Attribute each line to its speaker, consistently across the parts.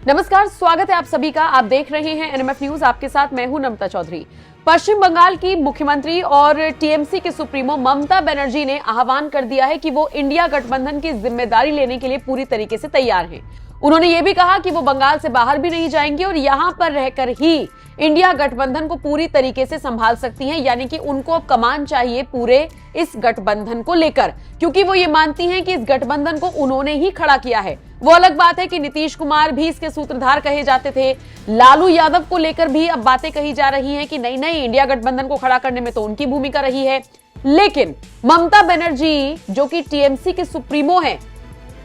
Speaker 1: नमस्कार, स्वागत है आप सभी का। आप देख रहे हैं एनएमएफ न्यूज। आपके साथ मैं हूं नम्रता चौधरी। पश्चिम बंगाल की मुख्यमंत्री और टीएमसी के सुप्रीमो ममता बनर्जी ने आह्वान कर दिया है कि वो इंडिया गठबंधन की जिम्मेदारी लेने के लिए पूरी तरीके से तैयार हैं। उन्होंने ये भी कहा कि वो बंगाल से बाहर भी नहीं जाएंगी और यहां पर रहकर ही इंडिया गठबंधन को पूरी तरीके से संभाल सकती हैं, यानी कि उनको अब कमान चाहिए पूरे इस गठबंधन को लेकर, क्योंकि वो ये मानती हैं कि इस गठबंधन को उन्होंने ही खड़ा किया है। वो अलग बात है कि नीतीश कुमार भी इसके सूत्रधार कहे जाते थे, लालू यादव को लेकर भी अब बातें कही जा रही हैं कि नहीं नहीं, इंडिया गठबंधन को खड़ा करने में तो उनकी भूमिका रही है। लेकिन ममता बनर्जी जो कि टीएमसी के सुप्रीमो हैं,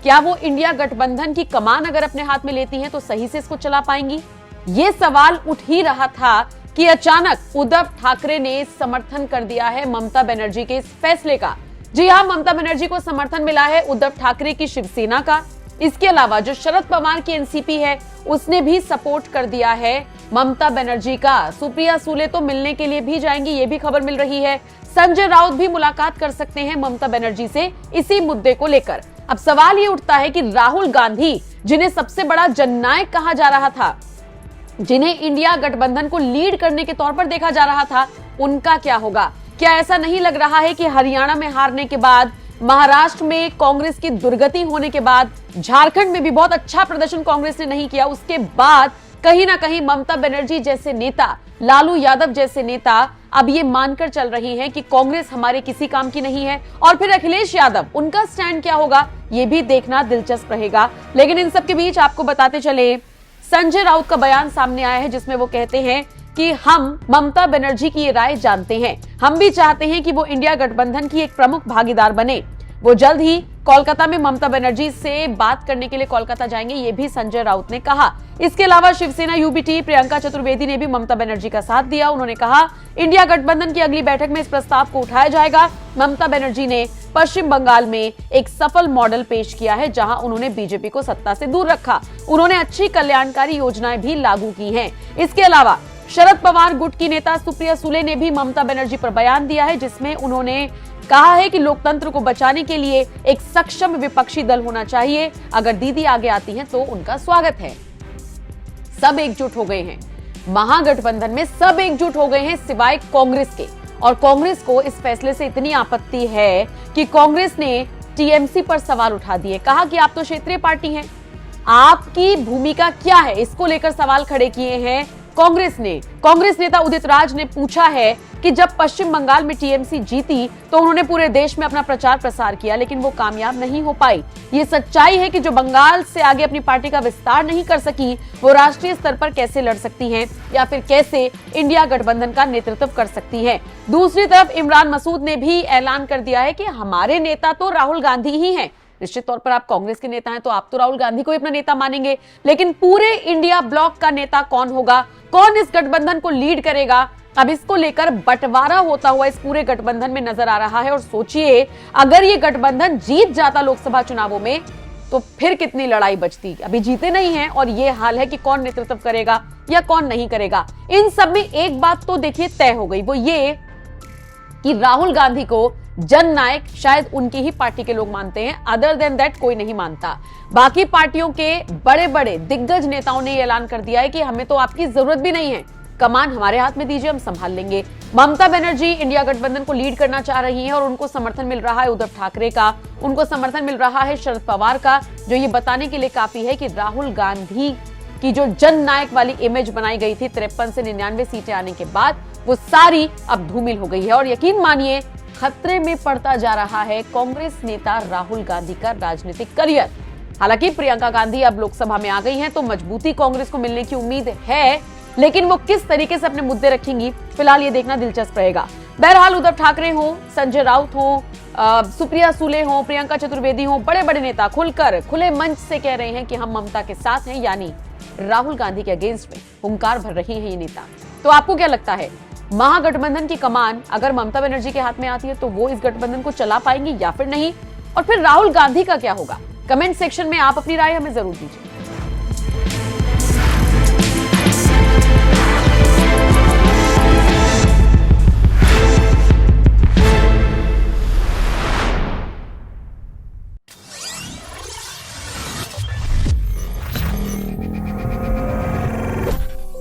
Speaker 1: क्या वो इंडिया गठबंधन की कमान अगर अपने हाथ में लेती हैं तो सही से इसको चला पाएंगी? ये सवाल उठ ही रहा था कि अचानक उद्धव ठाकरे ने समर्थन कर दिया है ममता बनर्जी के इस फैसले का। जी हां, ममता बनर्जी को समर्थन मिला है उद्धव ठाकरे की शिवसेना का। इसके अलावा जो शरद पवार की एनसीपी है उसने भी सपोर्ट कर दिया है ममता बनर्जी का। सुप्रिया सुले तो मिलने के लिए भी जाएंगी, ये भी खबर मिल रही है। संजय राउत भी मुलाकात कर सकते हैं ममता बनर्जी से इसी मुद्दे को लेकर। अब सवाल ये उठता है कि राहुल गांधी, जिन्हें सबसे बड़ा जननायक कहा जा रहा था, जिन्हें इंडिया गठबंधन को लीड करने के तौर पर देखा जा रहा था, उनका क्या होगा? क्या ऐसा नहीं लग रहा है कि हरियाणा में हारने के बाद, महाराष्ट्र में कांग्रेस की दुर्गति होने के बाद, झारखंड में भी बहुत अच्छा प्रदर्शन कांग्रेस ने नहीं किया, उसके बाद कहीं ना कहीं ममता बनर्जी जैसे नेता, लालू यादव जैसे नेता अब ये मानकर चल रही हैं कि कांग्रेस हमारे किसी काम की नहीं है। और फिर अखिलेश यादव, उनका स्टैंड क्या होगा, ये भी देखना दिलचस्प रहेगा। लेकिन इन सब के बीच आपको बताते चले, संजय राउत का बयान सामने आया है जिसमें वो कहते हैं कि हम ममता बनर्जी की ये राय जानते हैं, हम भी चाहते हैं कि वो इंडिया गठबंधन की एक प्रमुख भागीदार बने। वो जल्द ही कोलकाता में ममता बनर्जी से बात करने के लिए कोलकाता जाएंगे, ये भी संजय राउत ने कहा। इसके अलावा शिवसेना यूबीटी प्रियंका चतुर्वेदी ने भी ममता बनर्जी का साथ दिया। उन्होंने कहा इंडिया गठबंधन की अगली बैठक में इस प्रस्ताव को उठाया जाएगा। ममता बनर्जी ने पश्चिम बंगाल में एक सफल मॉडल पेश किया है जहां उन्होंने बीजेपी को सत्ता से दूर रखा। उन्होंने अच्छी कल्याणकारी योजनाएं भी लागू की हैं। इसके अलावा शरद पवार गुट की नेता सुप्रिया सुले ने भी ममता बनर्जी पर बयान दिया है जिसमें उन्होंने कहा है कि लोकतंत्र को बचाने के लिए एक सक्षम विपक्षी दल होना चाहिए। अगर दीदी आगे आती हैं तो उनका स्वागत है। सब एकजुट हो गए हैं, महागठबंधन में सब एकजुट हो गए हैं सिवाय कांग्रेस के। और कांग्रेस को इस फैसले से इतनी आपत्ति है कि कांग्रेस ने टीएमसी पर सवाल उठा दिए। कहा कि आप तो क्षेत्रीय पार्टी हैं, आपकी भूमिका क्या है, इसको लेकर सवाल खड़े किए हैं कांग्रेस ने। कांग्रेस नेता उदित राज ने पूछा है कि जब पश्चिम बंगाल में टीएमसी जीती तो उन्होंने पूरे देश में अपना प्रचार प्रसार किया, लेकिन वो कामयाब नहीं हो पाई। ये सच्चाई है कि जो बंगाल से आगे अपनी पार्टी का विस्तार नहीं कर सकी, वो राष्ट्रीय स्तर पर कैसे लड़ सकती हैं या फिर कैसे इंडिया गठबंधन का नेतृत्व कर सकती हैं। दूसरी तरफ इमरान मसूद ने भी ऐलान कर दिया है कि हमारे नेता तो राहुल गांधी ही हैं। निश्चित तौर पर आप कांग्रेस के नेता हैं तो आप तो राहुल गांधी को ही अपना नेता मानेंगे, लेकिन पूरे इंडिया ब्लॉक का नेता कौन होगा, कौन इस गठबंधन को लीड करेगा, अब इसको लेकर बंटवारा होता हुआ इस पूरे गठबंधन में नजर आ रहा है। और सोचिए, अगर ये गठबंधन जीत जाता लोकसभा चुनावों में तो फिर कितनी लड़ाई बचती। अभी जीते नहीं है और ये हाल है कि कौन नेतृत्व करेगा या कौन नहीं करेगा। इन सब में एक बात तो देखिए तय हो गई, वो ये कि राहुल गांधी को जननायक शायद उनकी ही पार्टी के लोग मानते हैं, अदर देन दैट कोई नहीं मानता। बाकी पार्टियों के बड़े बड़े दिग्गज नेताओं ने ऐलान कर दिया है कि हमें तो आपकी जरूरत भी नहीं है, कमान हमारे हाथ में दीजिए, हम संभाल लेंगे। ममता बनर्जी इंडिया गठबंधन को लीड करना चाह रही हैं और उनको समर्थन मिल रहा है उद्धव ठाकरे का, उनको समर्थन मिल रहा है शरद पवार का, जो ये बताने के लिए काफी है कि राहुल गांधी की जो जननायक वाली इमेज बनाई गई थी 53 से 99 सीटें आने के बाद, वो सारी अब धूमिल हो गई है। और यकीन मानिए, खतरे में पड़ता जा रहा है कांग्रेस नेता राहुल गांधी का राजनीतिक करियर। हालांकि प्रियंका गांधी अब लोकसभा में आ गई हैं तो मजबूती कांग्रेस को मिलने की उम्मीद है, लेकिन वो किस तरीके से अपने मुद्दे रखेंगी, फिलहाल ये देखना दिलचस्प रहेगा। बहरहाल उद्धव ठाकरे हो, संजय राउत हो, सुप्रिया सुले हो, प्रियंका चतुर्वेदी हो, बड़े बड़े नेता खुलकर खुले मंच से कह रहे हैं कि हम ममता के साथ हैं, यानी राहुल गांधी के अगेंस्ट में हुंकार भर रहे हैं ये नेता। तो आपको क्या लगता है, महागठबंधन की कमान अगर ममता बनर्जी के हाथ में आती है तो वो इस गठबंधन को चला पाएंगी या फिर नहीं? और फिर राहुल गांधी का क्या होगा? कमेंट सेक्शन में आप अपनी राय हमें जरूर दीजिए।